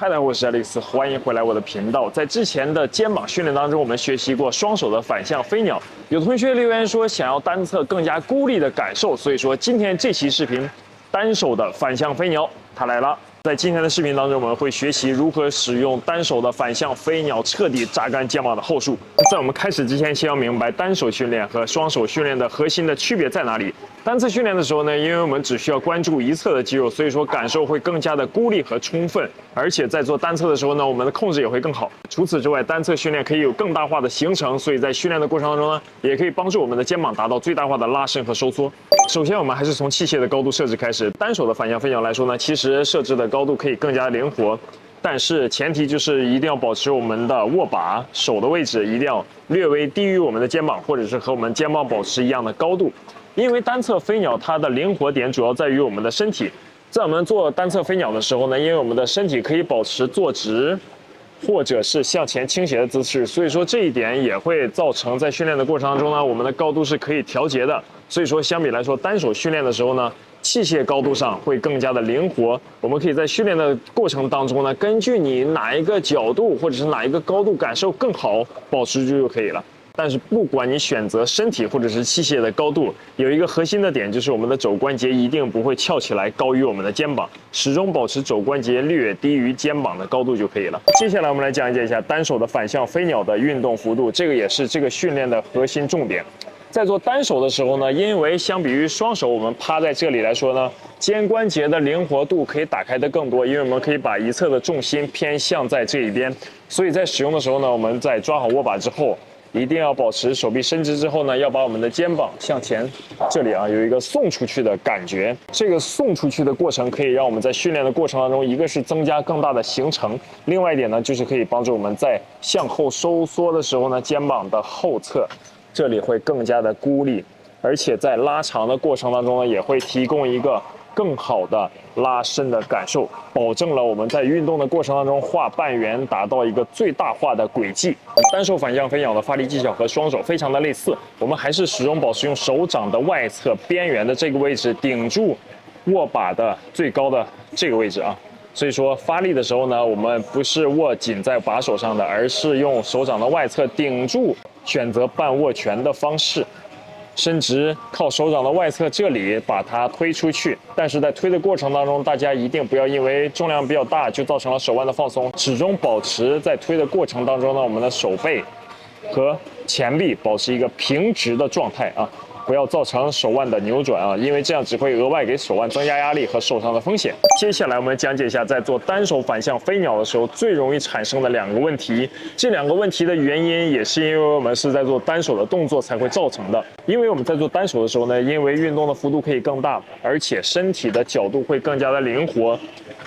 嗨，大家好，我是 Alex， 欢迎回来我的频道。在之前的肩膀训练当中，我们学习过双手的反向飞鸟。有同学留言说想要单侧更加孤立的感受，所以说今天这期视频单手的反向飞鸟它来了。在今天的视频当中，我们会学习如何使用单手的反向飞鸟，彻底榨干肩膀的后束。在我们开始之前，先要明白单手训练和双手训练的核心的区别在哪里。单侧训练的时候呢，因为我们只需要关注一侧的肌肉，所以说感受会更加的孤立和充分，而且在做单侧的时候呢，我们的控制也会更好。除此之外，单侧训练可以有更大化的行程，所以在训练的过程当中呢，也可以帮助我们的肩膀达到最大化的拉伸和收缩。首先，我们还是从器械的高度设置开始。单手的反向飞鸟来说呢，其实设置的高度可以更加灵活，但是前提就是一定要保持我们的握把手的位置一定要略微低于我们的肩膀，或者是和我们肩膀保持一样的高度。因为单侧飞鸟它的灵活点主要在于我们的身体，在我们做单侧飞鸟的时候呢，因为我们的身体可以保持坐直或者是向前倾斜的姿势，所以说这一点也会造成在训练的过程当中呢，我们的高度是可以调节的。所以说相比来说，单手训练的时候呢，器械高度上会更加的灵活。我们可以在训练的过程当中呢，根据你哪一个角度或者是哪一个高度感受更好，保持住就可以了。但是不管你选择身体或者是器械的高度，有一个核心的点，就是我们的肘关节一定不会翘起来高于我们的肩膀，始终保持肘关节略低于肩膀的高度就可以了。接下来我们来讲解一下单手的反向飞鸟的运动幅度，这个也是这个训练的核心重点。在做单手的时候呢，因为相比于双手，我们趴在这里来说呢，肩关节的灵活度可以打开的更多，因为我们可以把一侧的重心偏向在这一边，所以在使用的时候呢，我们在抓好握把之后，一定要保持手臂伸直之后呢，要把我们的肩膀向前，这里有一个送出去的感觉。这个送出去的过程可以让我们在训练的过程当中，一个是增加更大的行程，另外一点呢，就是可以帮助我们在向后收缩的时候呢，肩膀的后侧这里会更加的孤立，而且在拉长的过程当中呢，也会提供一个更好的拉伸的感受，保证了我们在运动的过程当中画半圆，达到一个最大化的轨迹。单手反向飞鸟的发力技巧和双手非常的类似，我们还是始终保持用手掌的外侧边缘的这个位置顶住握把的最高的这个位置啊。所以说发力的时候呢，我们不是握紧在把手上的，而是用手掌的外侧顶住，选择半握拳的方式。伸直，靠手掌的外侧这里把它推出去，但是在推的过程当中，大家一定不要因为重量比较大就造成了手腕的放松，始终保持在推的过程当中呢，我们的手背和前臂保持一个平直的状态啊，不要造成手腕的扭转啊，因为这样只会额外给手腕增加压力和受伤的风险。接下来我们讲解一下，在做单手反向飞鸟的时候最容易产生的两个问题。这两个问题的原因也是因为我们是在做单手的动作才会造成的。因为我们在做单手的时候呢，因为运动的幅度可以更大，而且身体的角度会更加的灵活，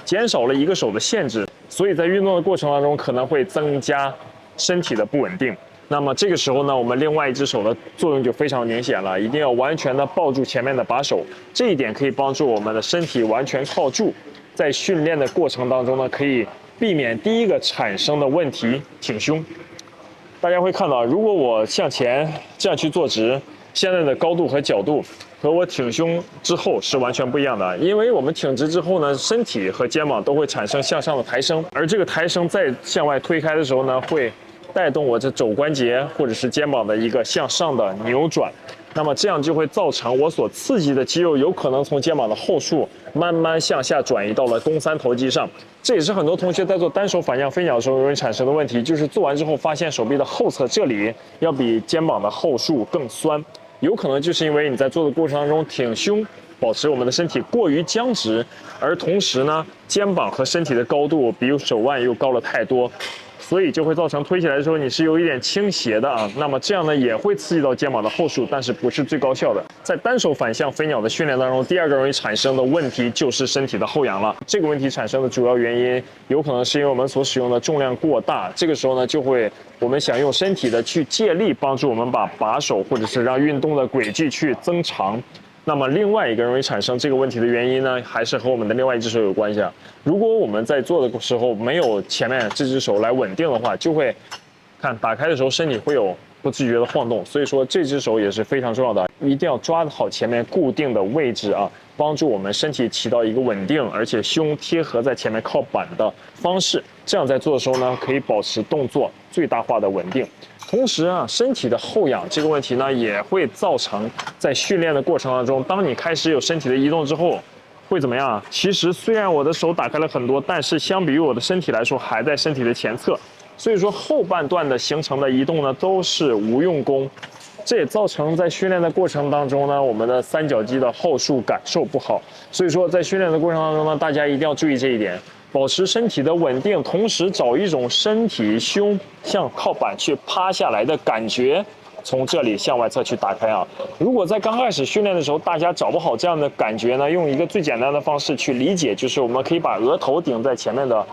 减少了一个手的限制，所以在运动的过程当中可能会增加身体的不稳定。那么这个时候呢，我们另外一只手的作用就非常明显了，一定要完全的抱住前面的把手，这一点可以帮助我们的身体完全靠住。在训练的过程当中呢，可以避免第一个产生的问题挺胸。大家会看到，如果我向前这样去坐直，现在的高度和角度和我挺胸之后是完全不一样的，因为我们挺直之后呢，身体和肩膀都会产生向上的抬升，而这个抬升在向外推开的时候呢，会带动我这肘关节或者是肩膀的一个向上的扭转，那么这样就会造成我所刺激的肌肉有可能从肩膀的后束慢慢向下转移到了肱三头肌上。这也是很多同学在做单手反向飞鸟的时候容易产生的问题，就是做完之后发现手臂的后侧这里要比肩膀的后束更酸，有可能就是因为你在做的过程当中挺胸，保持我们的身体过于僵直，而同时呢，肩膀和身体的高度比手腕又高了太多，所以就会造成推起来的时候你是有一点倾斜的啊。那么这样呢也会刺激到肩膀的后束，但是不是最高效的。在单手反向飞鸟的训练当中，第二个容易产生的问题就是身体的后仰了。这个问题产生的主要原因有可能是因为我们所使用的重量过大，这个时候呢就会我们想用身体的去借力帮助我们把把手或者是让运动的轨迹去增长。那么另外一个容易产生这个问题的原因呢，还是和我们的另外一只手有关系啊。如果我们在做的时候没有前面这只手来稳定的话，就会看打开的时候身体会有不自觉的晃动，所以说这只手也是非常重要的，一定要抓好前面固定的位置啊，帮助我们身体起到一个稳定，而且胸贴合在前面靠板的方式。这样在做的时候呢，可以保持动作最大化的稳定。同时啊，身体的后仰这个问题呢，也会造成在训练的过程当中，当你开始有身体的移动之后，会怎么样？其实虽然我的手打开了很多，但是相比于我的身体来说，还在身体的前侧。所以说后半段的形成的移动呢，都是无用功。这也造成在训练的过程当中呢，我们的三角肌的后束感受不好。所以说在训练的过程当中呢，大家一定要注意这一点，保持身体的稳定，同时找一种身体胸向靠板去趴下来的感觉，从这里向外侧去打开啊。如果在刚开始训练的时候，大家找不好这样的感觉呢，用一个最简单的方式去理解，就是我们可以把额头顶在前面的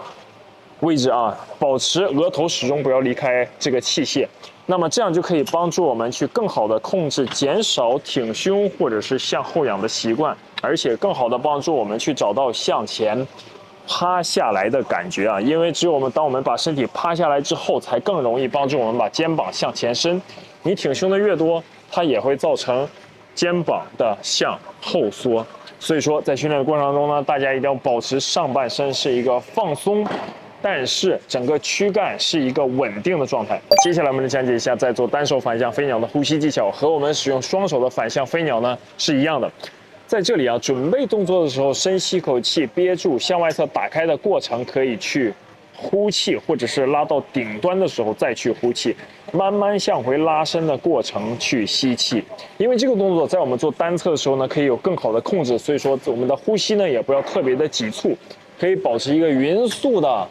位置啊，保持额头始终不要离开这个器械。那么这样就可以帮助我们去更好的控制、减少挺胸或者是向后仰的习惯，而且更好的帮助我们去找到向前趴下来的感觉啊。因为只有当我们把身体趴下来之后，才更容易帮助我们把肩膀向前伸。你挺胸的越多，它也会造成肩膀的向后缩。所以说，在训练的过程当中呢，大家一定要保持上半身是一个放松，但是整个躯干是一个稳定的状态。接下来我们来讲解一下，在做单手反向飞鸟的呼吸技巧，和我们使用双手的反向飞鸟呢是一样的。在这里啊，准备动作的时候，深吸一口气，憋住，向外侧打开的过程可以去呼气，或者是拉到顶端的时候再去呼气，慢慢向回拉伸的过程去吸气。因为这个动作在我们做单侧的时候呢，可以有更好的控制，所以说我们的呼吸呢也不要特别的急促，可以保持一个匀速的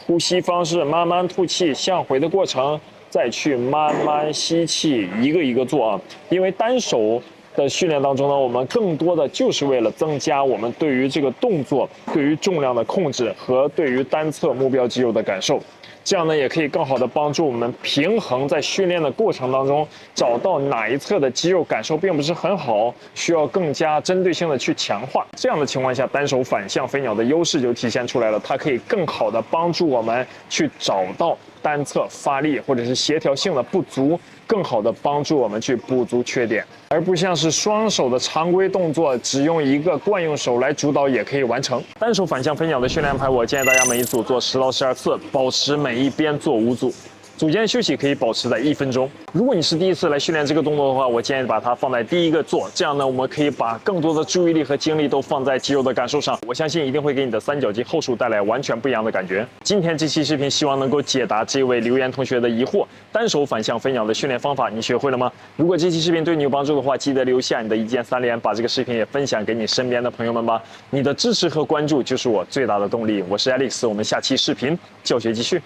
呼吸方式，慢慢吐气，向回的过程再去慢慢吸气，一个一个做啊。因为单手的训练当中呢，我们更多的就是为了增加我们对于这个动作、对于重量的控制和对于单侧目标肌肉的感受。这样呢，也可以更好的帮助我们平衡在训练的过程当中，找到哪一侧的肌肉感受并不是很好，需要更加针对性的去强化。这样的情况下，单手反向飞鸟的优势就体现出来了，它可以更好的帮助我们去找到单侧发力或者是协调性的不足，更好的帮助我们去补足缺点，而不像是双手的常规动作，只用一个惯用手来主导也可以完成。单手反向飞鸟的训练安排，我建议大家每一组做10到12次，保持每一边做5组。组间休息可以保持在1分钟。如果你是第一次来训练这个动作的话，我建议把它放在第一个做，这样呢，我们可以把更多的注意力和精力都放在肌肉的感受上。我相信一定会给你的三角肌后束带来完全不一样的感觉。今天这期视频希望能够解答这位留言同学的疑惑，单手反向飞鸟的训练方法你学会了吗？如果这期视频对你有帮助的话，记得留下你的1键3连，把这个视频也分享给你身边的朋友们吧。你的支持和关注就是我最大的动力。我是 Alex， 我们下期视频教学继续。